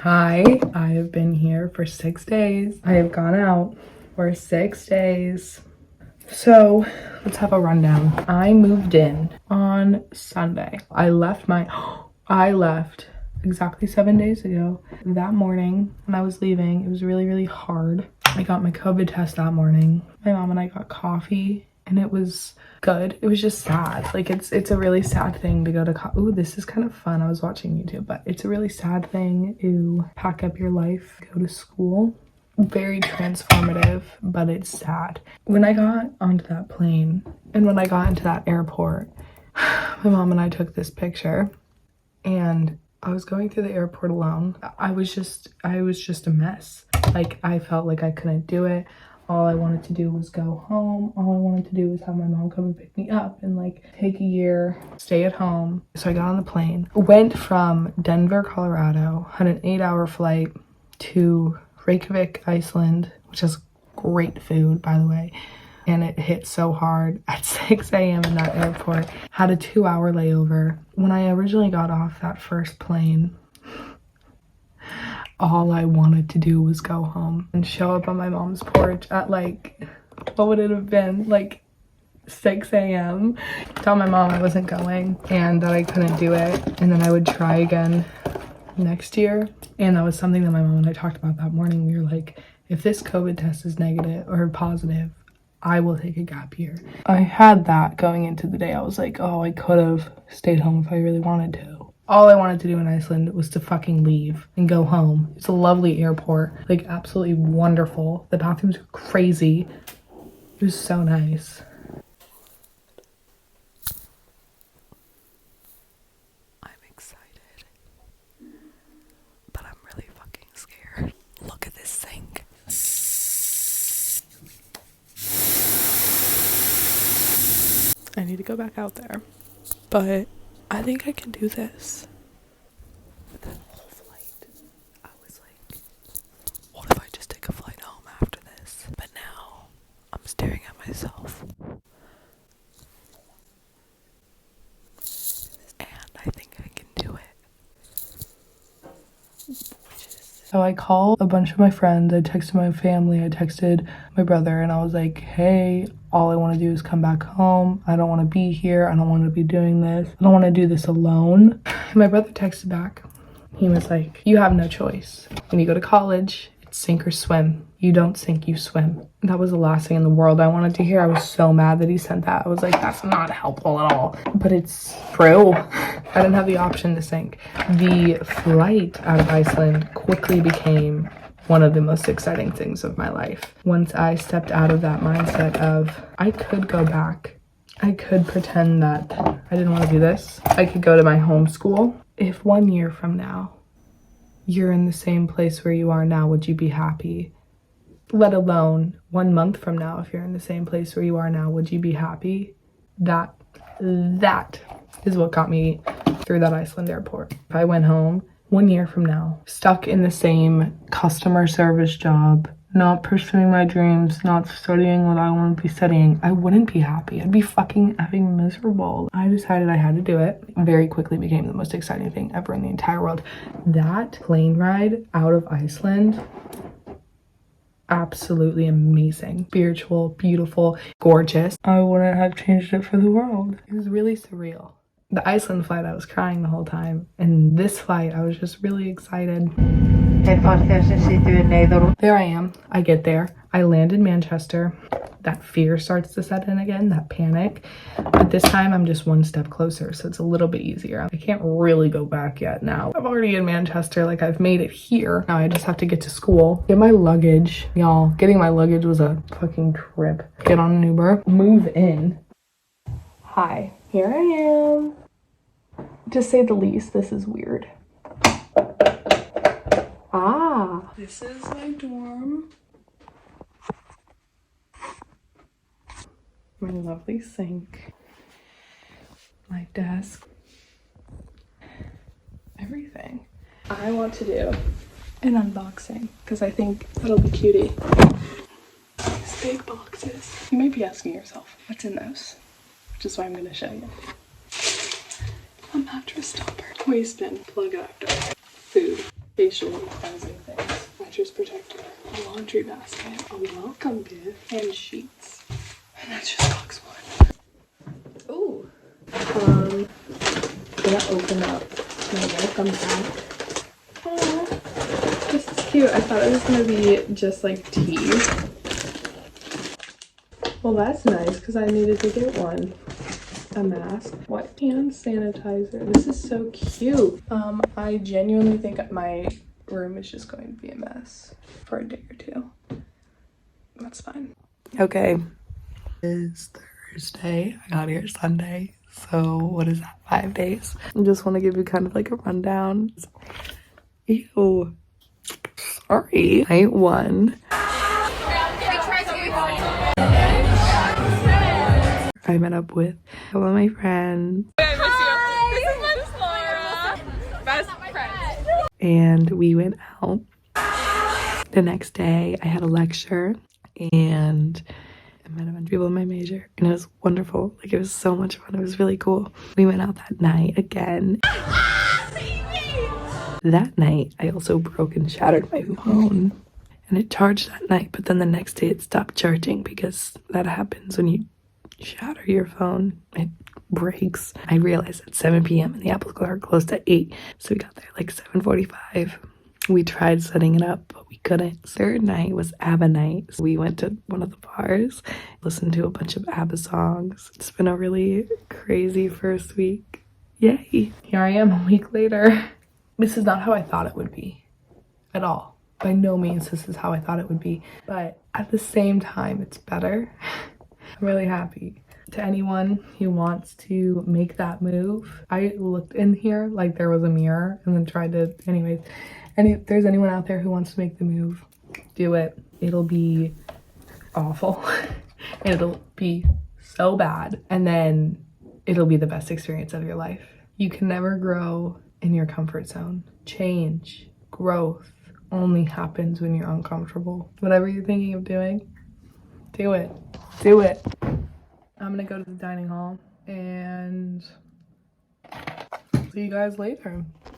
Hi, I have been here for 6 days. I have gone out for 6 days. So let's have a rundown. I moved in on Sunday. I left exactly 7 days ago. That morning when I was leaving, it was really, really hard. I got my COVID test that morning. My mom and I got coffee and it was good. It was just sad. Like it's a really sad thing to go to ooh, this is kind of fun. I was watching YouTube, but it's a really sad thing to pack up your life, go to school. Very transformative, but it's sad. When I got onto that plane and when I got into that airport, my mom and I took this picture and I was going through the airport alone. I was just a mess. Like I felt like I couldn't do it. All I wanted to do was go home. All I wanted to do was have my mom come and pick me up and like take a year, stay at home. So I got on the plane, went from Denver, Colorado, had an 8-hour flight to Reykjavik, Iceland, which has great food, by the way. And it hit so hard at 6 a.m. in that airport. Had a 2-hour layover. When I originally got off that first plane, all I wanted to do was go home and show up on my mom's porch at like, what would it have been? Like 6 a.m. Tell my mom I wasn't going and that I couldn't do it. And then I would try again next year. And that was something that my mom and I talked about that morning. We were like, if this COVID test is negative or positive, I will take a gap year. I had that going into the day. I was like, oh, I could have stayed home if I really wanted to. All I wanted to do in Iceland was to fucking leave and go home. It's a lovely airport, like absolutely wonderful. The bathrooms are crazy. It was so nice. I'm excited, but I'm really fucking scared. Look at this sink. I need to go back out there, but I think I can do this. That whole flight, I was like, what if I just take a flight home after this? But now I'm staring at myself. And I think I can do it. So I called a bunch of my friends, I texted my family, I texted my brother, and I was like, hey, all I want to do is come back home. I don't want to be here. I don't want to be doing this. I don't want to do this alone. And my brother texted back. He was like, you have no choice. When you go to college, it's sink or swim. You don't sink, you swim. That was the last thing in the world I wanted to hear. I was so mad that he sent that. I was like, that's not helpful at all. But it's true. I didn't have the option to sink. The flight out of Iceland quickly became one of the most exciting things of my life. Once I stepped out of that mindset of, I could go back. I could pretend that I didn't want to do this. I could go to my home school. If 1 year from now, you're in the same place where you are now, would you be happy? Let alone 1 month from now, if you're in the same place where you are now, would you be happy? That is what got me through that Iceland airport. If I went home 1 year from now, stuck in the same customer service job, not pursuing my dreams, not studying what I want to be studying, I wouldn't be happy. I'd be fucking effing miserable. I decided I had to do it. Very quickly became the most exciting thing ever in the entire world. That plane ride out of Iceland, absolutely amazing. Spiritual, beautiful, gorgeous. I wouldn't have changed it for the world. It was really surreal. The Iceland flight, I was crying the whole time. And this flight, I was just really excited. There I am. I get there. I land in Manchester. That fear starts to set in again, that panic. But this time I'm just one step closer, so it's a little bit easier. I can't really go back yet now. I'm already in Manchester, like I've made it here. Now I just have to get to school, get my luggage. Y'all, getting my luggage was a fucking trip. Get on an Uber, move in. Hi, here I am. To say the least, this is weird. Ah, this is my dorm. My lovely sink. My desk. Everything. I want to do an unboxing because I think that'll be cutie. These big boxes. You might be asking yourself, what's in those? Which is why I'm going to show you. A mattress topper, waistband, plug adapter, food, facial cleansing things. Mattress protector, a laundry basket, a welcome gift, and sheets. And that's just box one. Ooh. I'm gonna open up my welcome pack. Oh, this is cute. I thought it was gonna be just like tea. Well, that's nice because I needed to get one. A mask, wet hand sanitizer. This is so cute. I genuinely think my room is just going to be a mess for a day or two. That's fine. Okay. It's Thursday. I got here Sunday. So what is that? 5 days. I just want to give you kind of like a rundown. Ew. Sorry. Night 1. I met up with all of my friends. Hi! This is Laura. Best friend. And we went out. The next day, I had a lecture and I met a bunch of people in my major, and it was wonderful. Like, it was so much fun. It was really cool. We went out that night again. That night, I also broke and shattered my phone, and it charged that night, but then the next day it stopped charging because that happens when you shatter your phone. It breaks. I realized at 7 p.m. and the Apple Store closed at 8, so we got there like 7:45. We tried setting it up, but we couldn't. Third night was ABBA night. So we went to one of the bars, listened to a bunch of ABBA songs. It's been a really crazy first week. Yay. Here I am a week later. This is not how I thought it would be at all. By no means this is how I thought it would be. But at the same time, it's better. I'm really happy. To anyone who wants to make that move, I looked in here like there was a mirror and then tried to, anyways. And if there's anyone out there who wants to make the move, do it. It'll be awful. It'll be so bad. And then it'll be the best experience of your life. You can never grow in your comfort zone. Change, growth only happens when you're uncomfortable. Whatever you're thinking of doing, do it. Do it. I'm gonna go to the dining hall and see you guys later.